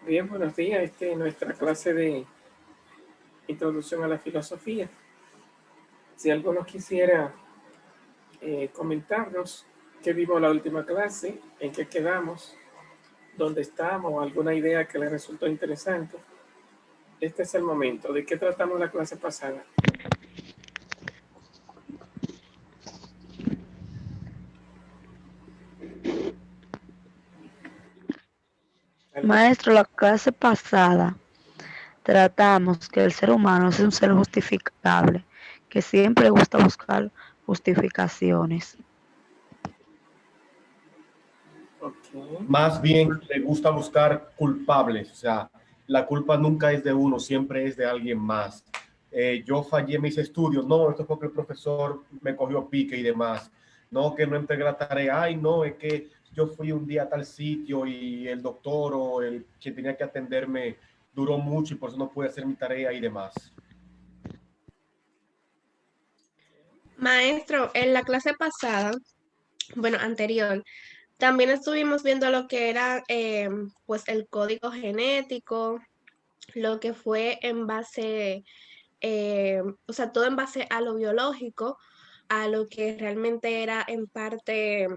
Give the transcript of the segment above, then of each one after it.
Bien, buenos días. Esta es nuestra clase de introducción a la filosofía. Si alguno quisiera comentarnos qué vimos la última clase, en qué quedamos, dónde estamos, alguna idea que le resultó interesante, este es el momento. ¿De qué tratamos la clase pasada? ¿Algo? Maestro, la clase pasada tratamos que el ser humano es un ser justificable, que siempre gusta buscar justificaciones. Ok. Más bien le gusta buscar culpables, o sea, la culpa nunca es de uno, siempre es de alguien más. Yo fallé mis estudios, no, esto es porque el profesor me cogió pique y demás, no, que no entregué la tarea, ay, no, es que yo fui un día a tal sitio y el doctor o el que tenía que atenderme duró mucho y por eso no pude hacer mi tarea y demás. Maestro, en la clase pasada, bueno, anterior, también estuvimos viendo lo que era pues el código genético, lo que fue en base, o sea, todo en base a lo biológico, a lo que realmente era en parte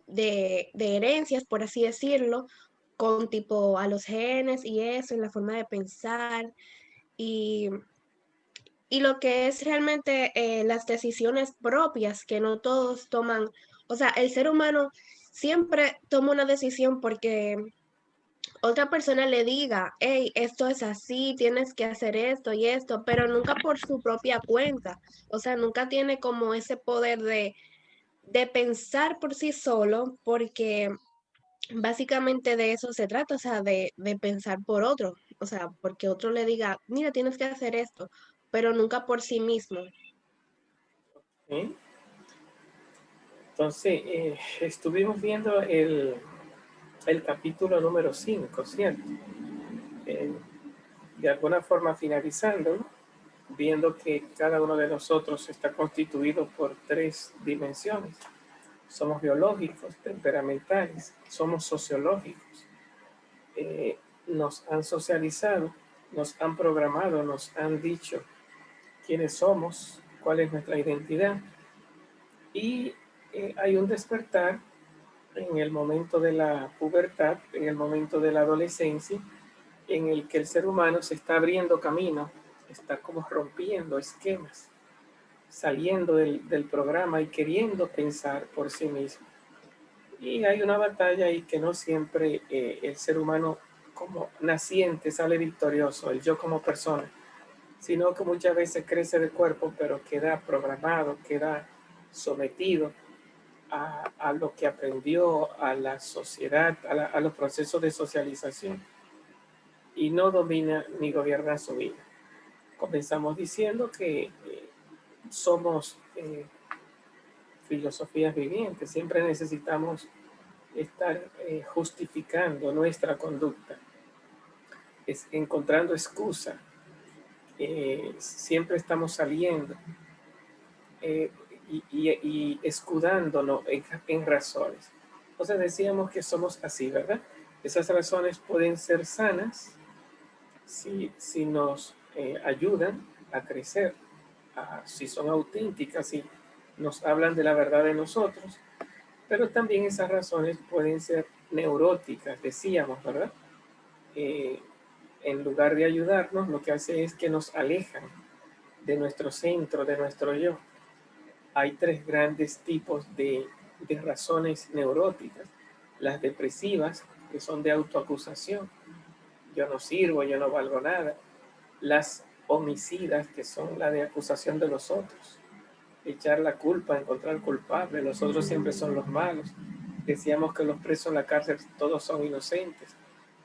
de herencias, por así decirlo, con tipo a los genes y eso, en la forma de pensar y, y lo que es realmente las decisiones propias que no todos toman. O sea, el ser humano siempre toma una decisión porque otra persona le diga, hey, esto es así, tienes que hacer esto y esto, pero nunca por su propia cuenta. O sea, nunca tiene como ese poder de pensar por sí solo, porque básicamente de eso se trata, o sea, de pensar por otro, o sea, porque otro le diga, mira, tienes que hacer esto, pero nunca por sí mismo. ¿Eh? Entonces, estuvimos viendo el capítulo número 5, ¿cierto? Eh, de alguna forma finalizando, ¿no? Viendo que cada uno de nosotros está constituido por tres dimensiones. Somos biológicos, temperamentales, somos sociológicos. Nos han socializado, nos han programado, nos han dicho quiénes somos, cuál es nuestra identidad. Y hay un despertar en el momento de la pubertad, en el momento de la adolescencia, en el que el ser humano se está abriendo camino, está como rompiendo esquemas, saliendo del programa y queriendo pensar por sí mismo. Y hay una batalla ahí que no siempre el ser humano como naciente sale victorioso, el yo como persona, sino que muchas veces crece de cuerpo, pero queda programado, queda sometido a lo que aprendió, a la sociedad, a los procesos de socialización, y no domina ni gobierna su vida. Comenzamos diciendo que somos filosofías vivientes, siempre necesitamos estar justificando nuestra conducta, es encontrando excusa, siempre estamos saliendo eh, y escudándonos en razones. Entonces decíamos que somos así, ¿verdad? Esas razones pueden ser sanas si nos ayudan a crecer, si son auténticas, si nos hablan de la verdad de nosotros, pero también esas razones pueden ser neuróticas, decíamos, ¿verdad? Eh, en lugar de ayudarnos, lo que hace es que nos alejan de nuestro centro, de nuestro yo. Hay tres grandes tipos de razones neuróticas. Las depresivas, que son de autoacusación. Yo no sirvo, yo no valgo nada. Las homicidas, que son la de acusación de los otros. Echar la culpa, encontrar culpable. Los otros siempre son los malos. Decíamos que los presos en la cárcel todos son inocentes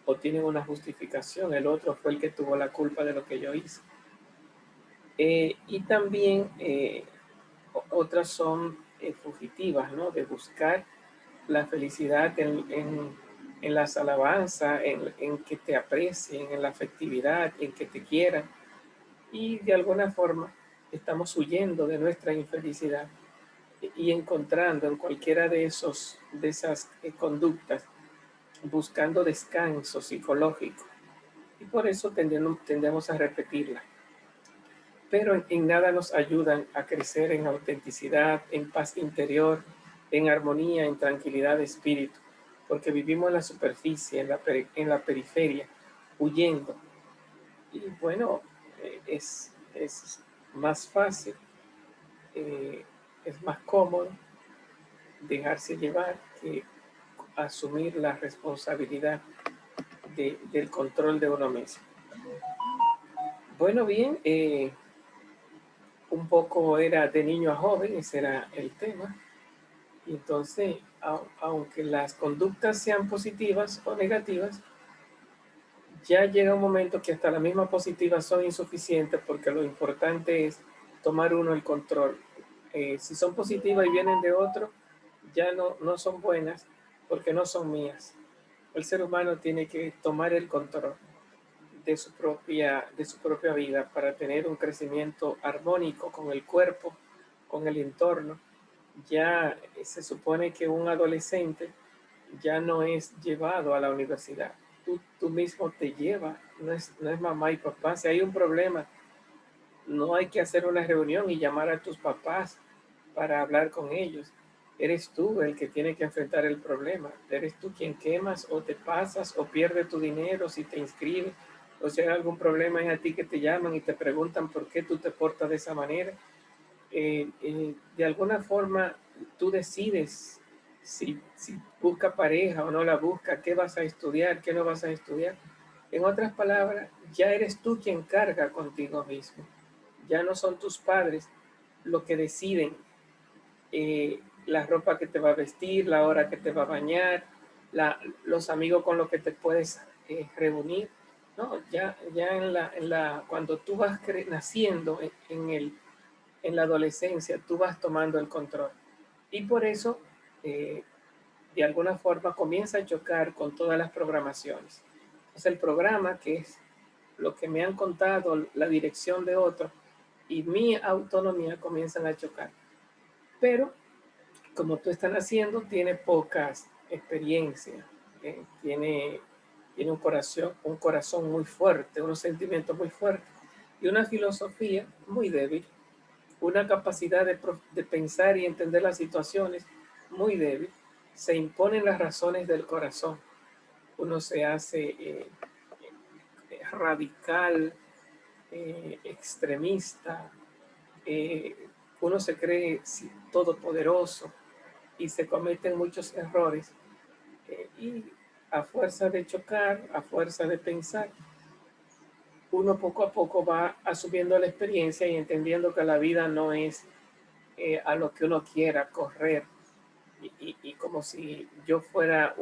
o tienen una justificación. El otro fue el que tuvo la culpa de lo que yo hice. Y también otras son fugitivas, ¿no? De buscar la felicidad en las alabanzas, en que te aprecien, en la afectividad, en que te quieran. Y de alguna forma estamos huyendo de nuestra infelicidad y encontrando en cualquiera de esas conductas buscando descanso psicológico y por eso tendemos a repetirla. Pero en nada nos ayudan a crecer en autenticidad, en paz interior, en armonía, en tranquilidad de espíritu, porque vivimos en la superficie, en la periferia, huyendo. Y bueno, es más fácil, es más cómodo dejarse llevar que asumir la responsabilidad del control de uno mismo. Bueno, bien, un poco era de niño a joven, ese era el tema. Y entonces, aunque las conductas sean positivas o negativas, ya llega un momento que hasta las mismas positivas son insuficientes porque lo importante es tomar uno el control. Si son positivas y vienen de otro, ya no son buenas porque no son mías. El ser humano tiene que tomar el control de su propia vida para tener un crecimiento armónico con el cuerpo, con el entorno. Ya se supone que un adolescente ya no es llevado a la universidad. Tú mismo te llevas, no es mamá y papá. Si hay un problema, no hay que hacer una reunión y llamar a tus papás para hablar con ellos. Eres tú el que tiene que enfrentar el problema. Eres tú quien quemas o te pasas o pierdes tu dinero si te inscribes. O si hay algún problema es a ti que te llaman y te preguntan por qué tú te portas de esa manera. De alguna forma tú decides si busca pareja o no la busca, qué vas a estudiar, qué no vas a estudiar. En otras palabras, ya eres tú quien carga contigo mismo. Ya no son tus padres los que deciden la ropa que te va a vestir, la hora que te va a bañar, los amigos con los que te puedes reunir. No, ya cuando tú vas naciendo en la adolescencia, tú vas tomando el control. Y por eso, de alguna forma, comienza a chocar con todas las programaciones. Entonces, el programa, que es lo que me han contado, la dirección de otros, y mi autonomía comienzan a chocar. Pero, como tú estás haciendo, tiene pocas experiencias, tiene un corazón muy fuerte, unos sentimientos muy fuertes y una filosofía muy débil, una capacidad de pensar y entender las situaciones muy débil. Se imponen las razones del corazón. Uno se hace radical, extremista, uno se cree todopoderoso y se cometen muchos errores. Y a fuerza de chocar, a fuerza de pensar, uno poco a poco va asumiendo la experiencia y entendiendo que la vida no es a lo que uno quiera correr. Y como si yo fuera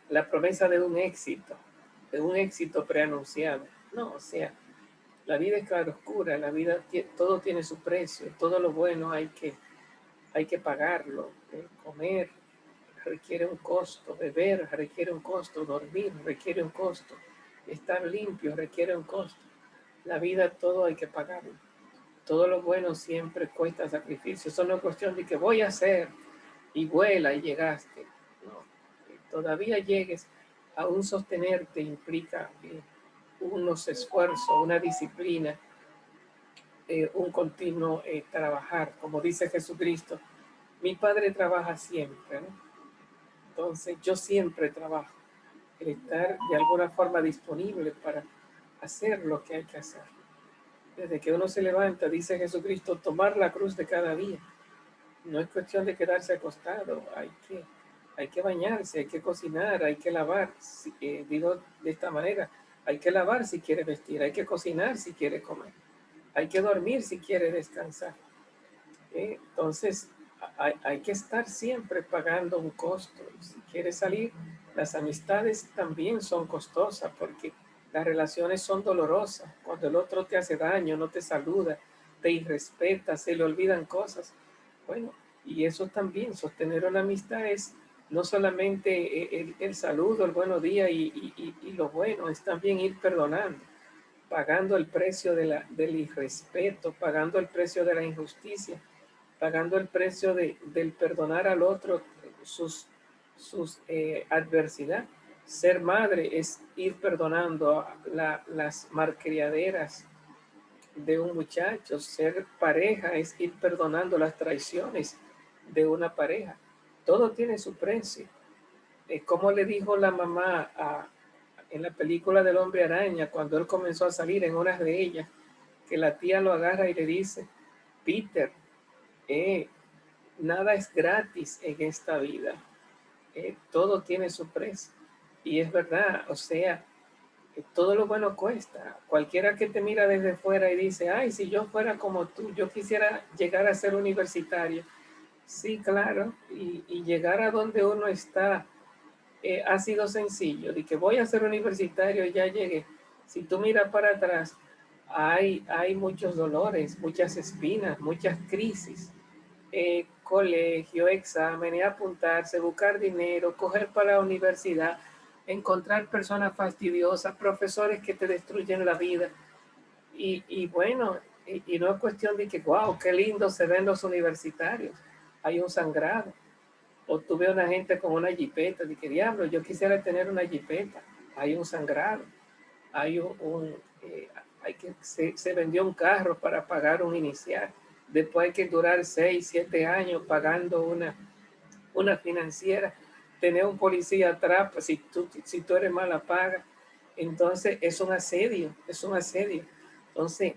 la promesa de un éxito preanunciado. No, o sea, la vida es claroscura, la vida todo tiene su precio, todo lo bueno hay que pagarlo. Comer requiere un costo, beber requiere un costo, dormir requiere un costo, estar limpio requiere un costo. La vida todo hay que pagarlo. Todo lo bueno siempre cuesta sacrificio. Eso no es cuestión de que voy a hacer y vuela y llegaste. No, todavía llegues, aún sostenerte implica unos esfuerzos, una disciplina, un continuo trabajar. Como dice Jesucristo, mi Padre trabaja siempre, ¿no? Entonces yo siempre trabajo. El estar de alguna forma disponible para hacer lo que hay que hacer. Desde que uno se levanta, dice Jesucristo, tomar la cruz de cada día. No es cuestión de quedarse acostado, hay que bañarse, hay que cocinar, hay que lavar. Digo de esta manera, hay que lavar si quiere vestir, hay que cocinar si quiere comer, hay que dormir si quiere descansar. Entonces, hay que estar siempre pagando un costo. Si quieres salir, las amistades también son costosas porque las relaciones son dolorosas. Cuando el otro te hace daño, no te saluda, te irrespeta, se le olvidan cosas. Bueno, y eso también, sostener una amistad es no solamente el saludo, el buenos días y lo bueno, es también ir perdonando, pagando el precio del irrespeto, pagando el precio de la injusticia, pagando el precio del perdonar al otro sus sus adversidades. Ser madre es ir perdonando las malcriaderas de un muchacho. Ser pareja es ir perdonando las traiciones de una pareja. Todo tiene su precio. Como le dijo la mamá en la película del Hombre Araña, cuando él comenzó a salir en unas de ellas, que la tía lo agarra y le dice: Peter, nada es gratis en esta vida. Todo tiene su precio. Y es verdad, o sea, todo lo bueno cuesta. Cualquiera que te mira desde fuera y dice: ay, si yo fuera como tú, yo quisiera llegar a ser universitario. Sí, claro, y llegar a donde uno está ha sido sencillo. De que voy a ser universitario, ya llegué. Si tú miras para atrás, hay muchos dolores, muchas espinas, muchas crisis. Colegio, exámenes, apuntarse, buscar dinero, coger para la universidad, encontrar personas fastidiosas, profesores que te destruyen la vida. Y bueno, y no es cuestión de que, wow, qué lindo se ven los universitarios. Hay un sangrado. O tuve una gente con una jipeta, de que diablo, yo quisiera tener una jipeta. Hay un sangrado. Hay hay que se vendió un carro para pagar un inicial. Después hay que durar 6, 7 años pagando una financiera. Tener un policía atrás, pues, si tú eres mala paga. Entonces es un asedio, es un asedio. Entonces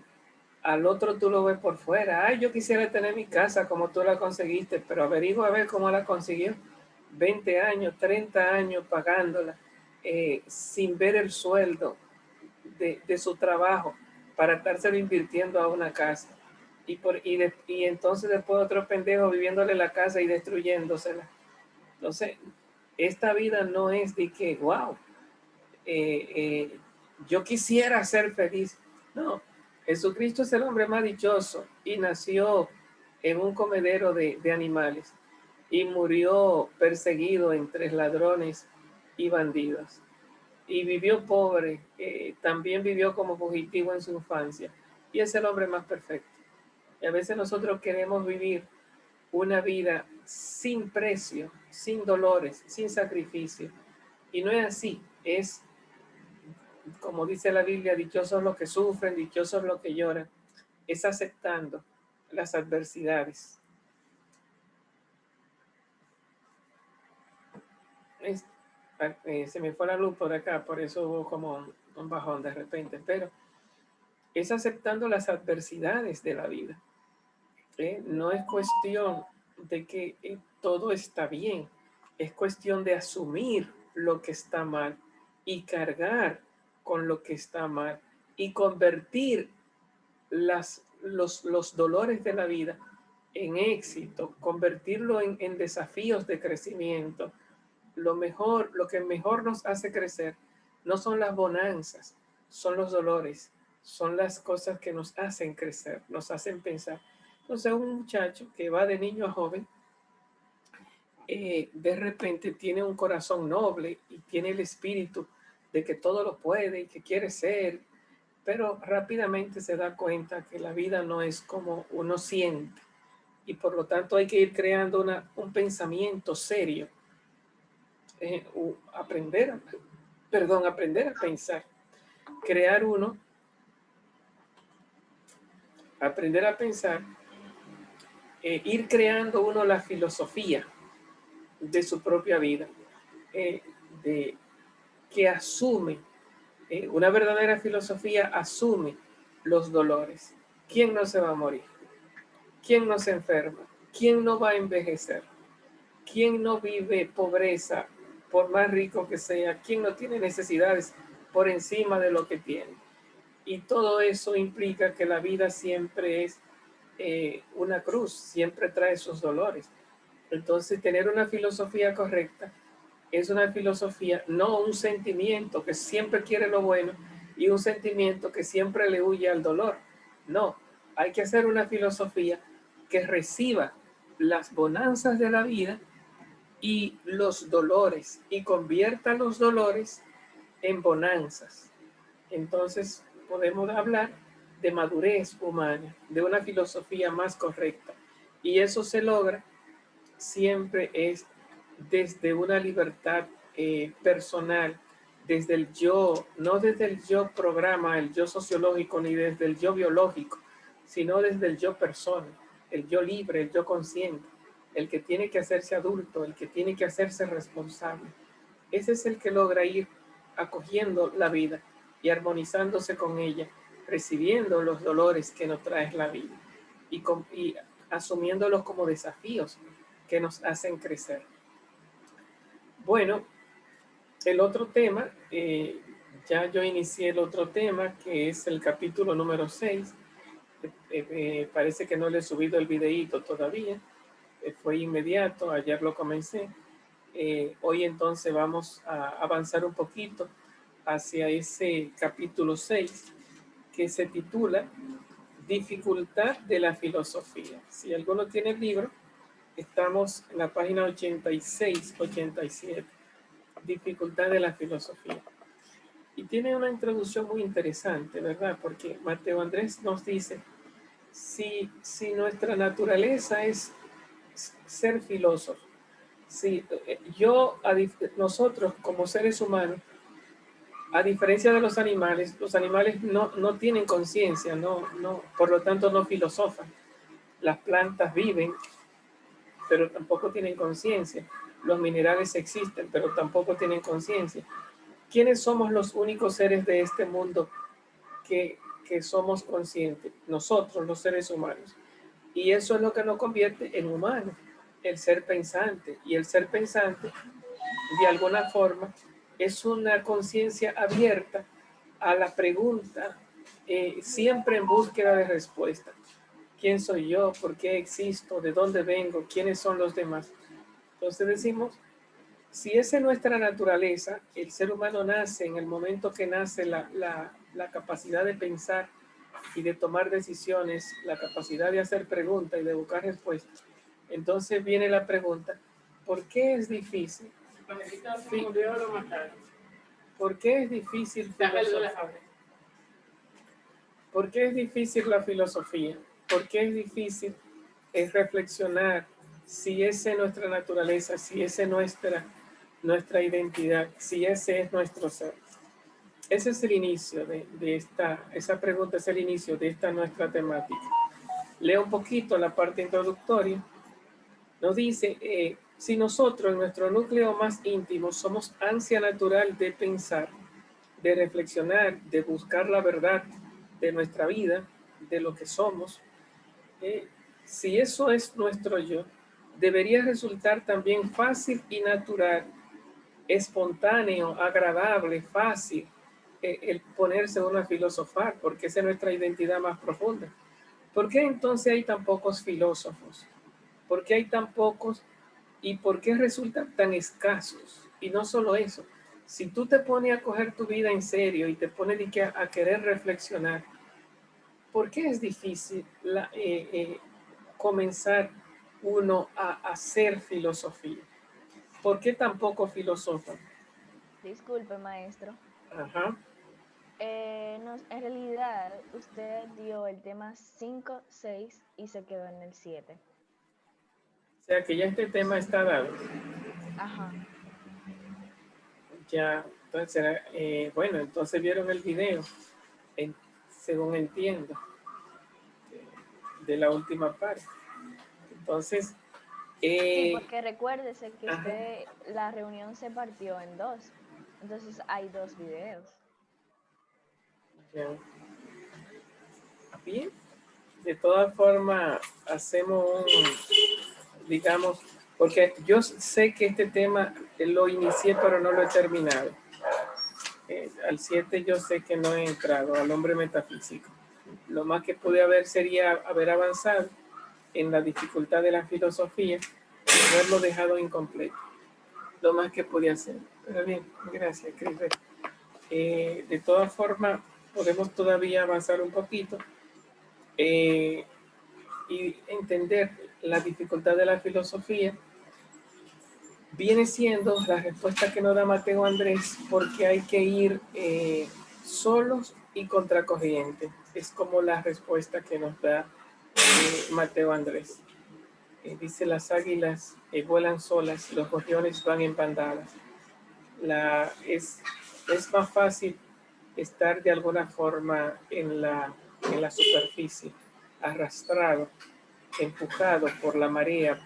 al otro tú lo ves por fuera. Ay, yo quisiera tener mi casa como tú la conseguiste, pero averigua a ver cómo la consiguió. 20 años, 30 años pagándola, sin ver el sueldo de su trabajo para estárselo invirtiendo a una casa. Y entonces después otro pendejo viviéndole la casa y destruyéndosela. Entonces, esta vida no es de que, wow, yo quisiera ser feliz. No, Jesucristo es el hombre más dichoso y nació en un comedero de animales y murió perseguido entre ladrones y bandidos. Y vivió pobre, también vivió como fugitivo en su infancia y es el hombre más perfecto. Y a veces nosotros queremos vivir una vida sin precio, sin dolores, sin sacrificio. Y no es así, es como dice la Biblia, dichosos los que sufren, dichosos los que lloran, es aceptando las adversidades. Se me fue la luz por acá, por eso hubo como un bajón de repente, pero es aceptando las adversidades de la vida. No es cuestión de que todo está bien, es cuestión de asumir lo que está mal y cargar con lo que está mal y convertir los dolores de la vida en éxito, convertirlo en desafíos de crecimiento. Lo que mejor nos hace crecer no son las bonanzas, son los dolores, son las cosas que nos hacen crecer, nos hacen pensar. Entonces, un muchacho que va de niño a joven, de repente tiene un corazón noble y tiene el espíritu de que todo lo puede y que quiere ser, pero rápidamente se da cuenta que la vida no es como uno siente y por lo tanto hay que ir creando un pensamiento serio, aprender a pensar, crear aprender a pensar, ir creando uno la filosofía de su propia vida, que asume, una verdadera filosofía asume los dolores. ¿Quién no se va a morir? ¿Quién no se enferma? ¿Quién no va a envejecer? ¿Quién no vive pobreza por más rico que sea? ¿Quién no tiene necesidades por encima de lo que tiene? Y todo eso implica que la vida siempre es una cruz, siempre trae sus dolores. Entonces, tener una filosofía correcta es una filosofía, no un sentimiento que siempre quiere lo bueno y un sentimiento que siempre le huye al dolor. No, hay que hacer una filosofía que reciba las bonanzas de la vida y los dolores y convierta los dolores en bonanzas. Entonces podemos hablar de madurez humana, de una filosofía más correcta. Y eso se logra siempre es desde una libertad personal, desde el yo, no desde el yo programa, el yo sociológico, ni desde el yo biológico, sino desde el yo persona, el yo libre, el yo consciente, el que tiene que hacerse adulto, el que tiene que hacerse responsable. Ese es el que logra ir acogiendo la vida y armonizándose con ella, recibiendo los dolores que nos trae la vida y asumiéndolos como desafíos que nos hacen crecer. Bueno, el otro tema, ya yo inicié el otro tema, que es el capítulo número 6. Parece que no le he subido el videíto todavía. Fue inmediato, ayer lo comencé. Hoy entonces vamos a avanzar un poquito hacia ese capítulo 6 que se titula Dificultad de la filosofía. Si alguno tiene el libro, estamos en la página 86, 87. Dificultad de la filosofía. Y tiene una introducción muy interesante, ¿verdad? Porque Mateo Andrés nos dice, si nuestra naturaleza es ser filósofo, si nosotros como seres humanos, a diferencia de los animales no tienen conciencia, por lo tanto no filosofan. Las plantas viven, pero tampoco tienen conciencia. Los minerales existen, pero tampoco tienen conciencia. ¿Quiénes somos los únicos seres de este mundo que somos conscientes? Nosotros, los seres humanos. Y eso es lo que nos convierte en humanos, el ser pensante. Y el ser pensante, de alguna forma, es una conciencia abierta a la pregunta, siempre en búsqueda de respuesta. ¿Quién soy yo? ¿Por qué existo? ¿De dónde vengo? ¿Quiénes son los demás? Entonces decimos, si esa es nuestra naturaleza, el ser humano nace, en el momento que nace la capacidad de pensar y de tomar decisiones, la capacidad de hacer preguntas y de buscar respuestas, entonces viene la pregunta, ¿por qué es difícil? ¿Por qué es difícil filosofar? ¿Por qué es difícil la filosofía? ¿Por qué es difícil reflexionar si esa es nuestra naturaleza, si esa es nuestra identidad, si ese es nuestro ser? Ese es el inicio esa pregunta es el inicio de esta nuestra temática. Leo un poquito la parte introductoria. Nos dice, si nosotros en nuestro núcleo más íntimo somos ansia natural de pensar, de reflexionar, de buscar la verdad de nuestra vida, de lo que somos, si eso es nuestro yo, debería resultar también fácil y natural, espontáneo, agradable, fácil, el ponerse uno a filosofar, porque esa es nuestra identidad más profunda. ¿Por qué entonces hay tan pocos filósofos? ¿Por qué hay tan pocos y por qué resultan tan escasos? Y no solo eso, si tú te pones a coger tu vida en serio y te pones a querer reflexionar, ¿por qué es difícil comenzar uno a hacer filosofía? ¿Por qué tan poco filosofan? Disculpe, maestro. Ajá. En realidad, usted dio el tema 5, 6 y se quedó en el 7. O sea que ya este tema está dado. Ajá. Ya, entonces, bueno, entonces vieron el video, según entiendo, de la última parte. Entonces, Sí, porque recuérdese que ajá. la reunión se partió en 2. Entonces hay 2 videos. Ya. Bien, de todas formas, hacemos digamos, porque yo sé que este tema lo inicié, pero no lo he terminado. Al 7 yo sé que no he entrado, al hombre metafísico. Lo más que pude sería haber avanzado en la dificultad de la filosofía y haberlo dejado incompleto. Lo más que podía hacer. Pero bien, gracias, Cris. De todas formas, podemos todavía avanzar un poquito y entender la dificultad de la filosofía. Viene siendo la respuesta que nos da Mateo Andrés, porque hay que ir solos y contracorriente. Es como la respuesta que nos da Mateo Andrés. dice las águilas vuelan solas, los gorriones van en bandadas. Es más fácil estar de alguna forma en la superficie, arrastrado, empujado por la marea,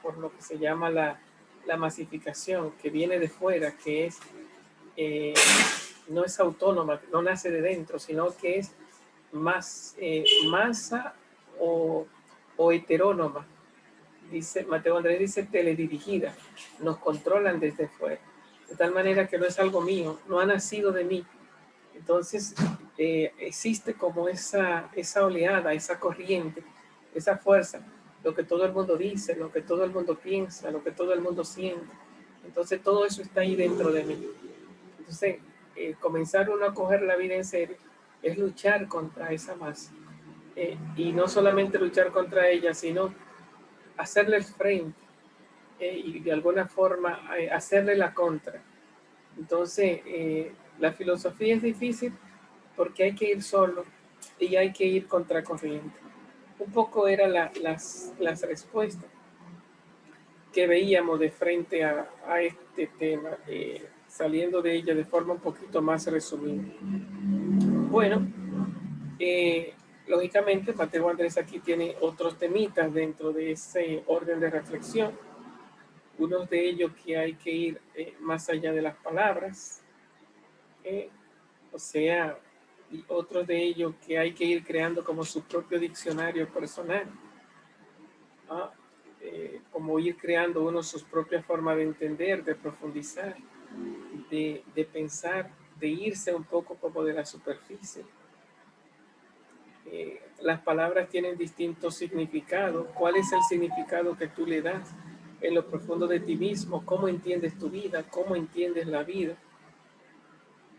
por lo que se llama la masificación, que viene de fuera, que es no es autónoma, no nace de dentro, sino que es más masa o heterónoma. Dice Mateo Andrés, dice teledirigida, nos controlan desde fuera, de tal manera que no es algo mío, no ha nacido de mí. Entonces existe como esa oleada, esa corriente, esa fuerza, lo que todo el mundo dice, lo que todo el mundo piensa, lo que todo el mundo siente. Entonces todo eso está ahí dentro de mí. Entonces comenzar uno a coger la vida en serio es luchar contra esa masa. Y no solamente luchar contra ella, sino hacerle el frente y de alguna forma hacerle la contra. Entonces, la filosofía es difícil porque hay que ir solo y hay que ir contracorriente. Un poco eran las respuestas que veíamos de frente a este tema, saliendo de ella de forma un poquito más resumida. Bueno, lógicamente Mateo Andrés aquí tiene otros temitas dentro de ese orden de reflexión. Unos de ellos que hay que ir más allá de las palabras, o sea, y otros de ellos que hay que ir creando como su propio diccionario personal, como ir creando uno sus propias formas de entender, de profundizar, de pensar, de irse un poco como de la superficie. Las palabras tienen distintos significados. ¿Cuál es el significado que tú le das en lo profundo de ti mismo? ¿Cómo entiendes tu vida? ¿Cómo entiendes la vida?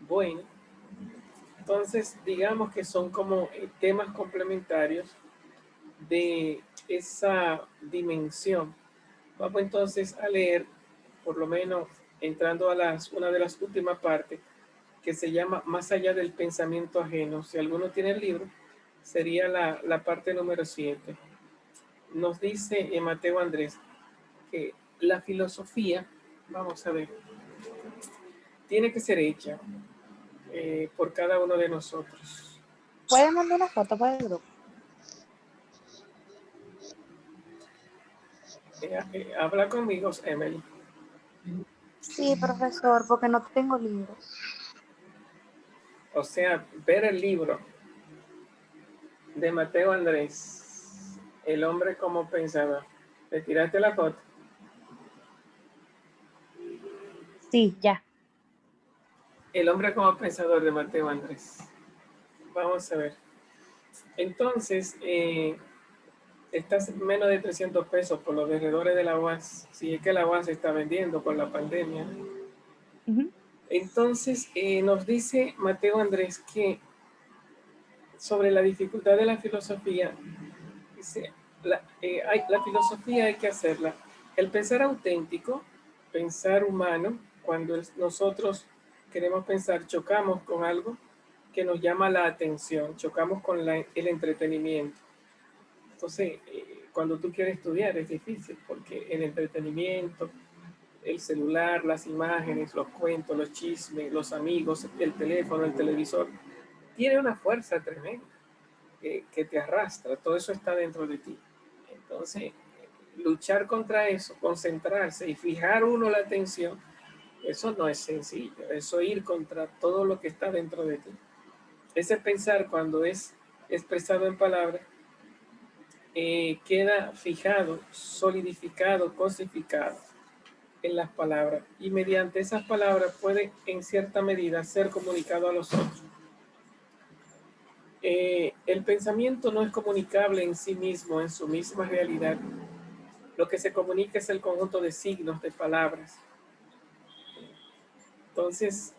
Bueno, entonces digamos que son como temas complementarios de esa dimensión. Vamos entonces a leer, por lo menos entrando a una de las últimas partes, que se llama Más allá del pensamiento ajeno. Si alguno tiene el libro, sería la parte número 7. Nos dice Mateo Andrés que la filosofía, vamos a ver, tiene que ser hecha por cada uno de nosotros. ¿Pueden mandar una foto para el grupo? Habla conmigo, Emily. Sí, profesor, porque no tengo libros. O sea, ver el libro de Mateo Andrés, El hombre como pensador. ¿Le tiraste la foto? Sí, ya. El hombre como pensador de Mateo Andrés. Vamos a ver. Entonces, está menos de 300 pesos por los alrededores de la UAS. Si es que la UAS se está vendiendo por la pandemia. Entonces, nos dice Mateo Andrés que sobre la dificultad de la filosofía, dice, la filosofía hay que hacerla. El pensar auténtico, pensar humano, cuando nosotros queremos pensar, chocamos con algo que nos llama la atención, chocamos con el entretenimiento. Entonces, cuando tú quieres estudiar es difícil porque el entretenimiento, el celular, las imágenes, los cuentos, los chismes, los amigos, el teléfono, el televisor, tiene una fuerza tremenda que te arrastra, todo eso está dentro de ti. Entonces, luchar contra eso, concentrarse y fijar uno la atención, eso no es sencillo, eso ir contra todo lo que está dentro de ti. Ese pensar cuando es expresado en palabras, queda fijado, solidificado, cosificado en las palabras y mediante esas palabras puede en cierta medida ser comunicado a los otros. El pensamiento no es comunicable en sí mismo, en su misma realidad. Lo que se comunica es el conjunto de signos, de palabras. Entonces,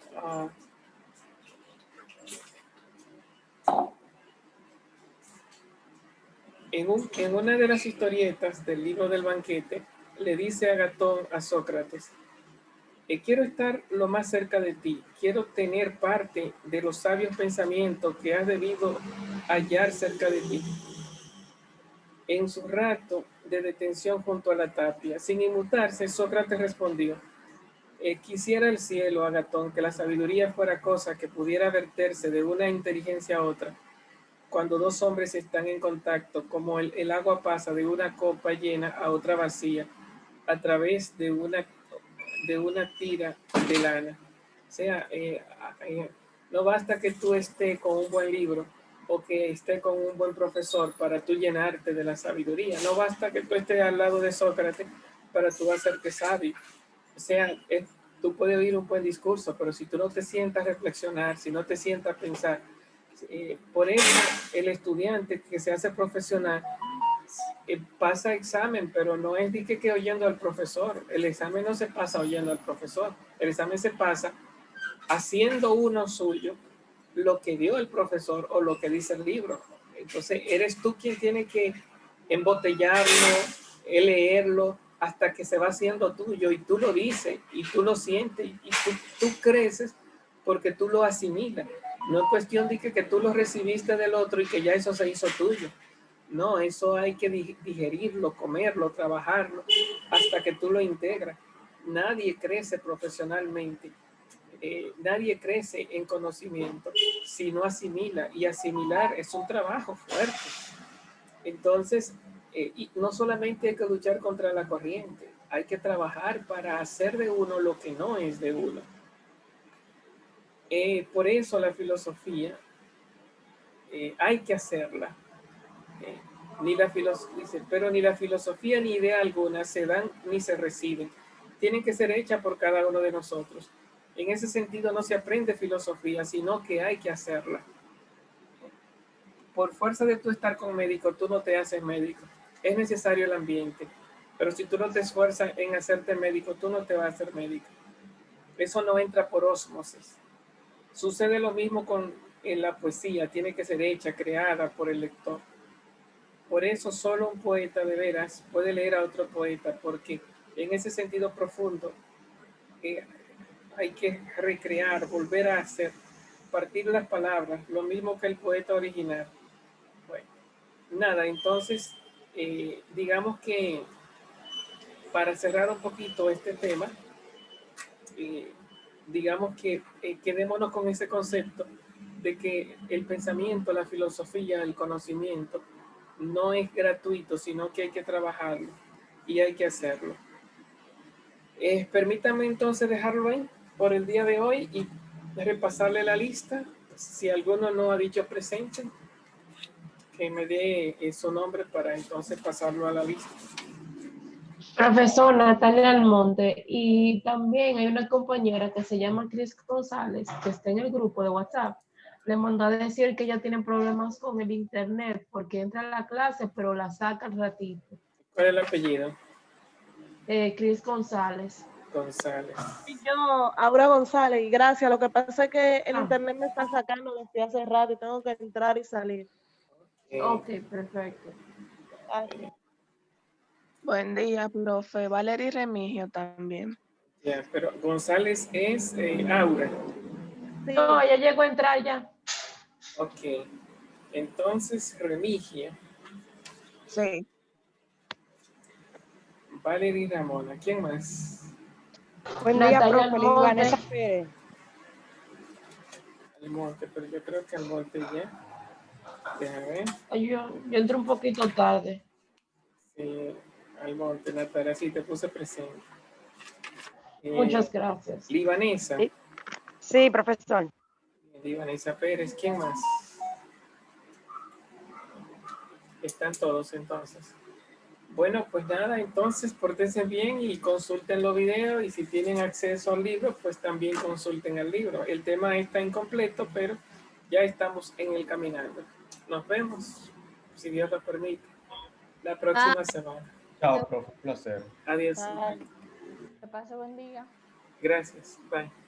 en una de las historietas del libro del banquete, le dice Agatón a Sócrates, quiero estar lo más cerca de ti, quiero tener parte de los sabios pensamientos que has debido hallar cerca de ti. En su rato, de detención junto a la tapia. Sin inmutarse, Sócrates respondió: quisiera el cielo, Agatón, que la sabiduría fuera cosa que pudiera verterse de una inteligencia a otra, cuando dos hombres están en contacto, como el agua pasa de una copa llena a otra vacía, a través de una tira de lana. O sea, no basta que tú estés con un buen libro o que estés con un buen profesor para tú llenarte de la sabiduría. No basta que tú estés al lado de Sócrates para tú hacerte sabio. O sea, tú puedes oír un buen discurso, pero si tú no te sientas a reflexionar, si no te sientas a pensar, por eso el estudiante que se hace profesional pasa examen, pero no es de que oyendo al profesor. El examen no se pasa oyendo al profesor. El examen se pasa haciendo uno suyo lo que dio el profesor o lo que dice el libro. Entonces, eres tú quien tiene que embotellarlo, leerlo, hasta que se va haciendo tuyo y tú lo dices y tú lo sientes y tú creces porque tú lo asimilas. No es cuestión de que tú lo recibiste del otro y que ya eso se hizo tuyo. No, eso hay que digerirlo, comerlo, trabajarlo, hasta que tú lo integras. Nadie crece profesionalmente, nadie crece en conocimiento si no asimila, y asimilar es un trabajo fuerte. Entonces, y no solamente hay que luchar contra la corriente, hay que trabajar para hacer de uno lo que no es de uno. Por eso la filosofía hay que hacerla. Pero ni la filosofía ni idea alguna se dan ni se reciben. Tienen que ser hechas por cada uno de nosotros. En ese sentido no se aprende filosofía, sino que hay que hacerla. Por fuerza de tú estar con médico, tú no te haces médico. Es necesario el ambiente. Pero si tú no te esfuerzas en hacerte médico, tú no te vas a hacer médico. Eso no entra por ósmosis. Sucede lo mismo con la poesía. Tiene que ser hecha, creada por el lector. Por eso solo un poeta de veras puede leer a otro poeta, porque en ese sentido profundo hay que recrear, volver a hacer, partir las palabras, lo mismo que el poeta original. Bueno, nada, entonces, digamos que para cerrar un poquito este tema, digamos que quedémonos con ese concepto de que el pensamiento, la filosofía, el conocimiento, no es gratuito, sino que hay que trabajarlo y hay que hacerlo. Permítame entonces dejarlo ahí por el día de hoy y repasarle la lista. Si alguno no ha dicho presente, que me dé su nombre para entonces pasarlo a la lista. Profesor Natalia Almonte, y también hay una compañera que se llama Cris González, que está en el grupo de WhatsApp. Le mandó a decir que ella tiene problemas con el internet porque entra a la clase, pero la saca al ratito. ¿Cuál es el apellido? Cris González. González. Y yo, Aura González, y gracias. Lo que pasa es que el internet me está sacando desde hace rato y tengo que entrar y salir. Ok, perfecto. Gracias. Buen día, profe. Valery Remigio también. Ya, pero González es Aura. Sí. No, ella llegó a entrar ya. Ok. Entonces, Remigio. Sí. Valery Ramona. ¿Quién más? Buen día, Natalia profe. Almonte. Vanessa Pérez. Almonte, pero yo creo que Almonte ya. Déjame ver. Yo entré un poquito tarde. Sí, Almonte, Natalia, sí, te puse presente. Muchas gracias. Libanesa. Sí, profesor. Libanesa Pérez. ¿Quién más? Están todos entonces. Bueno, pues nada, entonces pórtense bien y consulten los videos, y si tienen acceso al libro, pues también consulten el libro. El tema está incompleto, pero ya estamos en el caminando. Nos vemos, si Dios lo permite, la próxima semana. Chao, profe, un placer. Adiós. Que pase buen día. Gracias. Bye.